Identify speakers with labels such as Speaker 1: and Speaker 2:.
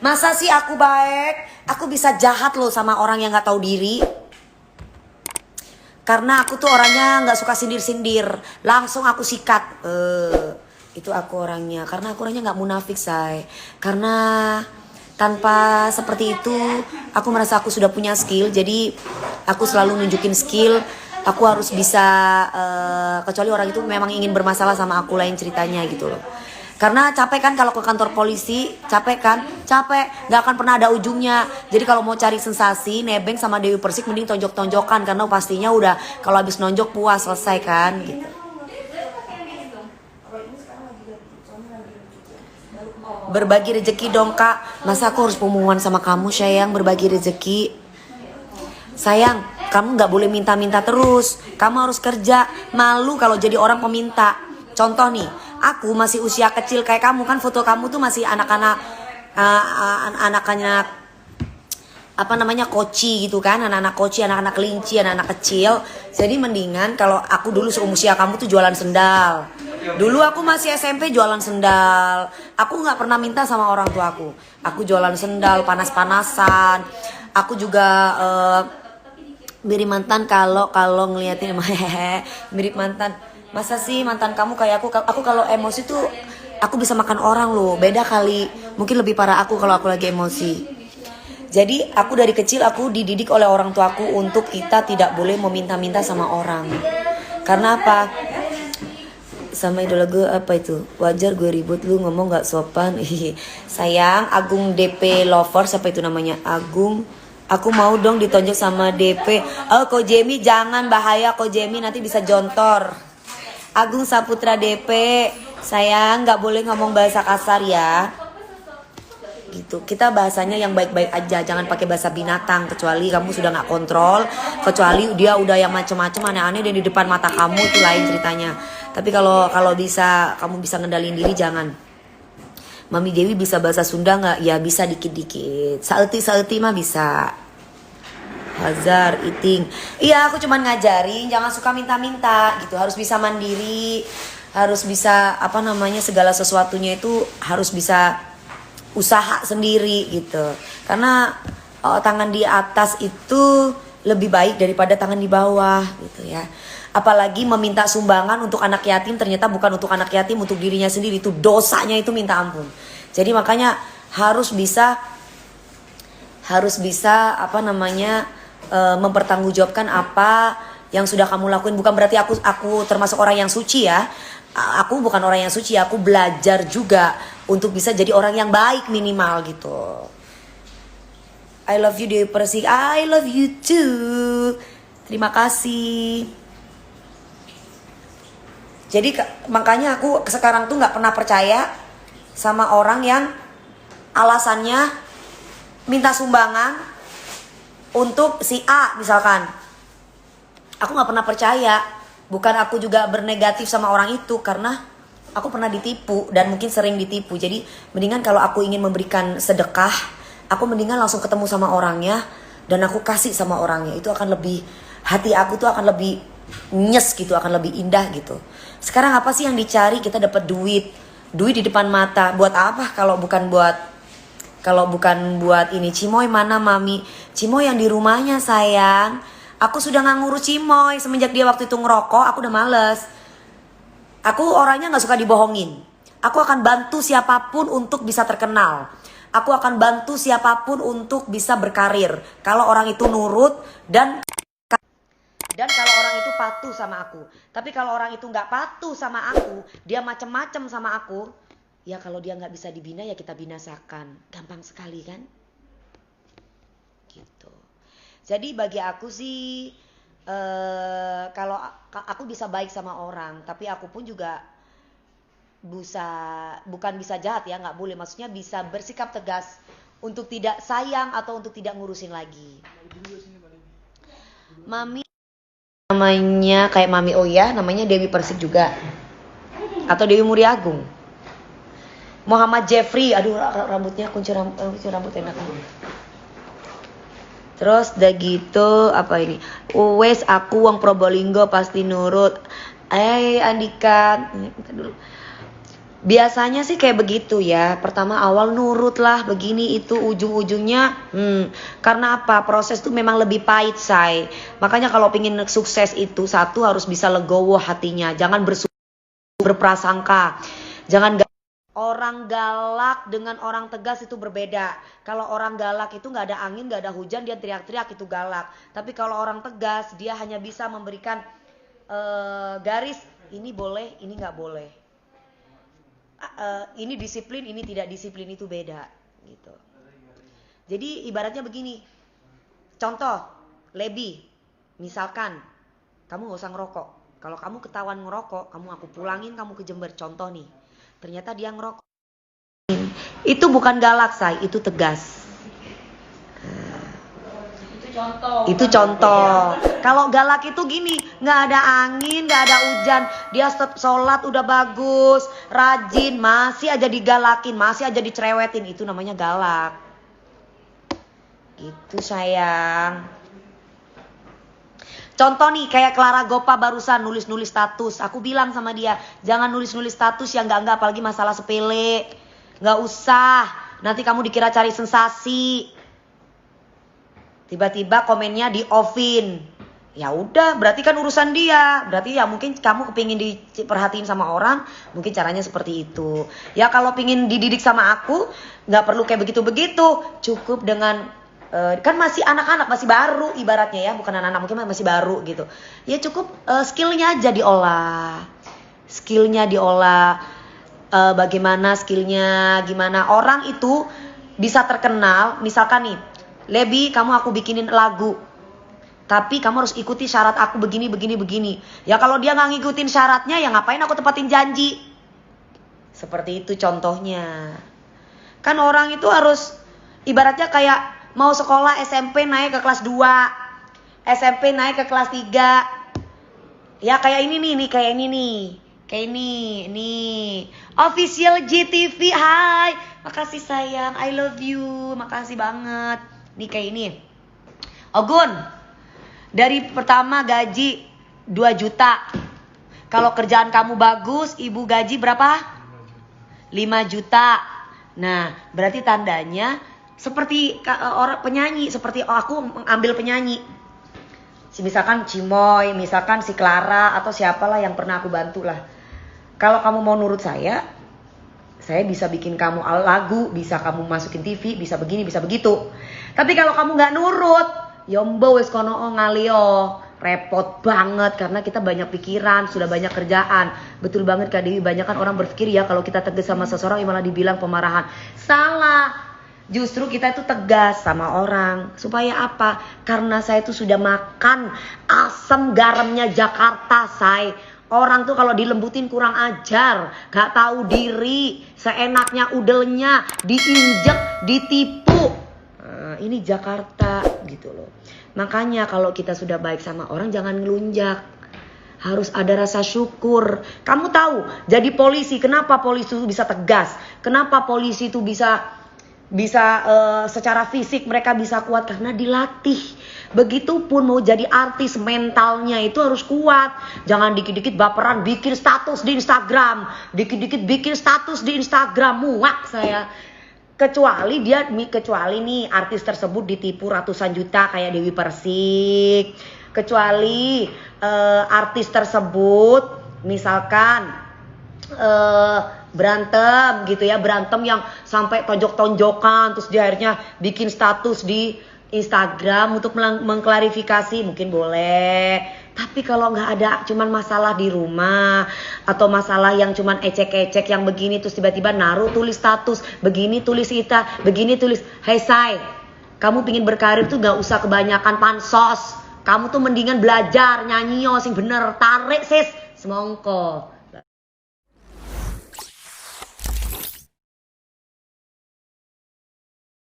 Speaker 1: Masa sih aku baik? Aku bisa jahat loh sama orang yang gak tahu diri. Karena aku tuh orangnya gak suka sindir-sindir. Langsung aku sikat. Itu aku orangnya. Karena aku orangnya gak munafik, say. Karena tanpa seperti itu aku merasa aku sudah punya skill. Jadi aku selalu nunjukin skill. Aku harus bisa kecuali orang itu memang ingin bermasalah sama aku, lain ceritanya gitu loh. Karena capek kan kalau ke kantor polisi, capek kan? Capek, gak akan pernah ada ujungnya. Jadi kalau mau cari sensasi, nebeng sama Dewi Persik mending tonjok-tonjokan. Karena pastinya udah kalau habis nonjok puas, selesai kan gitu. Berbagi rezeki dong kak. Masa aku harus pengumuman sama kamu sayang, berbagi rezeki. Sayang, kamu gak boleh minta-minta terus. Kamu harus kerja. Malu kalau jadi orang peminta. Contoh nih, aku masih usia kecil kayak kamu kan, foto kamu tuh masih anak-anak anak-anak apa namanya koci gitu kan, anak-anak koci, anak-anak kelinci, anak-anak kecil. Jadi mendingan kalau aku dulu seusia kamu tuh jualan sendal. Dulu aku masih SMP jualan sendal. Aku nggak pernah minta sama orang tua aku. Aku jualan sendal panas-panasan. Aku juga mirip mantan kalau ngeliatin mirip mantan. Masa sih mantan kamu kayak aku? Aku kalau emosi tuh aku bisa makan orang loh. Beda kali. Mungkin lebih parah aku kalau aku lagi emosi. Jadi aku dari kecil aku dididik oleh orang tuaku untuk kita tidak boleh meminta-minta sama orang. Karena apa? Sama idola gue apa itu? Wajar gue ribut, lu ngomong gak sopan. Sayang, Agung DP Lover, siapa itu namanya? Agung. Aku mau dong ditonjok sama DP. Oh, Ko Jemi jangan, bahaya Ko Jemi, nanti bisa jontor. Agung Saputra DP, sayang nggak boleh ngomong bahasa kasar ya. Gitu. Kita bahasanya yang baik-baik aja, jangan pakai bahasa binatang. Kecuali kamu sudah nggak kontrol, kecuali dia udah yang macem-macem aneh-aneh dan di depan mata kamu, itu lain ceritanya. Tapi kalau bisa kamu bisa ngendalin diri, jangan. Mami Dewi bisa bahasa Sunda nggak? Ya bisa dikit-dikit. Saeuti mah bisa. Hazar, eating. Iya, aku cuman ngajarin jangan suka minta-minta gitu. Harus bisa mandiri, harus bisa apa namanya, segala sesuatunya itu harus bisa usaha sendiri gitu. Karena tangan di atas itu lebih baik daripada tangan di bawah gitu ya. Apalagi meminta sumbangan untuk anak yatim, ternyata bukan untuk anak yatim, untuk dirinya sendiri. Itu dosanya itu minta ampun. Jadi makanya harus bisa apa namanya, mempertanggungjawabkan apa yang sudah kamu lakuin. Bukan berarti aku termasuk orang yang suci ya. Aku bukan orang yang suci, aku belajar juga untuk bisa jadi orang yang baik minimal gitu. I love you Dewi Persik. I love you too. Terima kasih. Jadi makanya aku sekarang tuh nggak pernah percaya sama orang yang alasannya minta sumbangan untuk si A misalkan. Aku gak pernah percaya. Bukan aku juga bernegatif sama orang itu, karena aku pernah ditipu dan mungkin sering ditipu. Jadi mendingan kalau aku ingin memberikan sedekah, aku mendingan langsung ketemu sama orangnya dan aku kasih sama orangnya. Itu akan lebih, hati aku tuh akan lebih nyes gitu, akan lebih indah gitu. Sekarang apa sih yang dicari? Kita dapat duit di depan mata. Buat apa kalau bukan buat ini. Cimoy mana mami? Cimoy yang di rumahnya sayang. Aku sudah gak ngurus Cimoy. Semenjak dia waktu itu ngerokok, aku udah males. Aku orangnya gak suka dibohongin. Aku akan bantu siapapun untuk bisa terkenal. Aku akan bantu siapapun untuk bisa berkarir. Kalau orang itu nurut dan kalau orang itu patuh sama aku. Tapi kalau orang itu gak patuh sama aku, dia macem-macem sama aku, ya kalau dia nggak bisa dibina ya kita binasakan. Gampang sekali kan? Gitu. Jadi bagi aku sih kalau aku bisa baik sama orang, tapi aku pun juga bukan bisa jahat ya, nggak boleh. Maksudnya bisa bersikap tegas untuk tidak sayang atau untuk tidak ngurusin lagi. Mami namanya kayak Mami, oh ya, namanya Dewi Persik juga. Atau Dewi Muriagung. Muhammad Jeffrey, aduh rambutnya kunci rambut enak. Terus udah gitu apa ini? Wes aku uang Probolinggo pasti nurut. Andika, dulu. Biasanya sih kayak begitu ya. Pertama awal nurut lah begini itu ujung-ujungnya karena apa? Proses tuh memang lebih pahit, say. Makanya kalau pingin sukses itu satu harus bisa legowo hatinya. Jangan berprasangka. Jangan orang galak dengan orang tegas itu berbeda. Kalau orang galak itu nggak ada angin, nggak ada hujan, dia teriak-teriak itu galak. Tapi kalau orang tegas dia hanya bisa memberikan garis, ini boleh, ini nggak boleh. Ini disiplin, ini tidak disiplin, itu beda gitu. Jadi ibaratnya begini, contoh Lebi, misalkan kamu gak usah ngerokok. Kalau kamu ketahuan ngerokok, aku pulangin kamu ke Jember. Contoh nih, ternyata dia ngerokok. Itu bukan galak, say, itu tegas. Itu contoh. Kalau galak itu gini, nggak ada angin, nggak ada hujan, dia sholat udah bagus, rajin, masih aja digalakin, masih aja dicerewetin, itu namanya galak. Itu sayang. Contoh nih kayak Clara Gopa barusan nulis-nulis status. Aku bilang sama dia, jangan nulis-nulis status yang enggak, apalagi masalah sepele. Nggak usah, nanti kamu dikira cari sensasi. Tiba-tiba komennya di offin. Ya udah, berarti kan urusan dia. Berarti ya mungkin kamu kepingin diperhatiin sama orang, mungkin caranya seperti itu. Ya kalau pingin dididik sama aku, nggak perlu kayak begitu-begitu. Cukup dengan kan masih anak-anak, masih baru ibaratnya ya, bukan anak-anak, mungkin masih baru gitu. Ya cukup skillnya aja diolah. Skillnya diolah. Bagaimana skillnya, gimana orang itu bisa terkenal. Misalkan nih, Lebi, kamu aku bikinin lagu, tapi kamu harus ikuti syarat aku begini, begini, begini. Ya kalau dia nggak ngikutin syaratnya, ya ngapain aku tepatin janji? Seperti itu contohnya. Kan orang itu harus ibaratnya kayak mau sekolah SMP naik ke kelas 2, SMP naik ke kelas 3. Ya kayak ini nih, kayak ini nih. Kayak ini, nih. Official GTV, hai. Makasih sayang, I love you. Makasih banget. Nih kayak ini. Ogun, dari pertama gaji 2 juta. Kalau kerjaan kamu bagus, ibu gaji berapa? 5 juta. Nah, berarti tandanya seperti orang penyanyi, seperti aku ambil penyanyi. Misalkan Cimoy, misalkan si Clara atau siapalah yang pernah aku bantu lah. Kalau kamu mau nurut saya bisa bikin kamu lagu, bisa kamu masukin TV, bisa begini, bisa begitu. Tapi kalau kamu nggak nurut, yombo wes kono ngalio, repot banget karena kita banyak pikiran, sudah banyak kerjaan. Betul banget Kak Dewi, banyak kan orang berpikir ya kalau kita tegas sama seseorang malah dibilang pemarahan. Salah. Justru kita itu tegas sama orang. Supaya apa? Karena saya itu sudah makan asam garamnya Jakarta, say. Orang tuh kalau dilembutin kurang ajar, gak tahu diri, seenaknya udelnya, diinjek, ditipu. Nah, ini Jakarta gitu loh. Makanya kalau kita sudah baik sama orang jangan ngelunjak. Harus ada rasa syukur. Kamu tahu, jadi polisi, kenapa polisi itu bisa tegas? Kenapa polisi itu bisa secara fisik mereka bisa kuat? Karena dilatih. Begitupun mau jadi artis, mentalnya itu harus kuat. Jangan dikit-dikit baperan bikin status di Instagram, dikit-dikit bikin status di Instagram, muak saya. Kecuali nih artis tersebut ditipu ratusan juta kayak Dewi Persik. Kecuali artis tersebut misalkan berantem gitu ya, berantem yang sampai tonjok-tonjokan, terus dia akhirnya bikin status di Instagram untuk mengklarifikasi, mungkin boleh. Tapi kalau nggak ada cuman masalah di rumah atau masalah yang cuman ecek-ecek yang begini, terus tiba-tiba naruh tulis status begini, tulis Ita begini, tulis hey say, kamu pingin berkarir tuh nggak usah kebanyakan pansos. Kamu tuh mendingan belajar nyanyi sing bener, tarik sis semongko.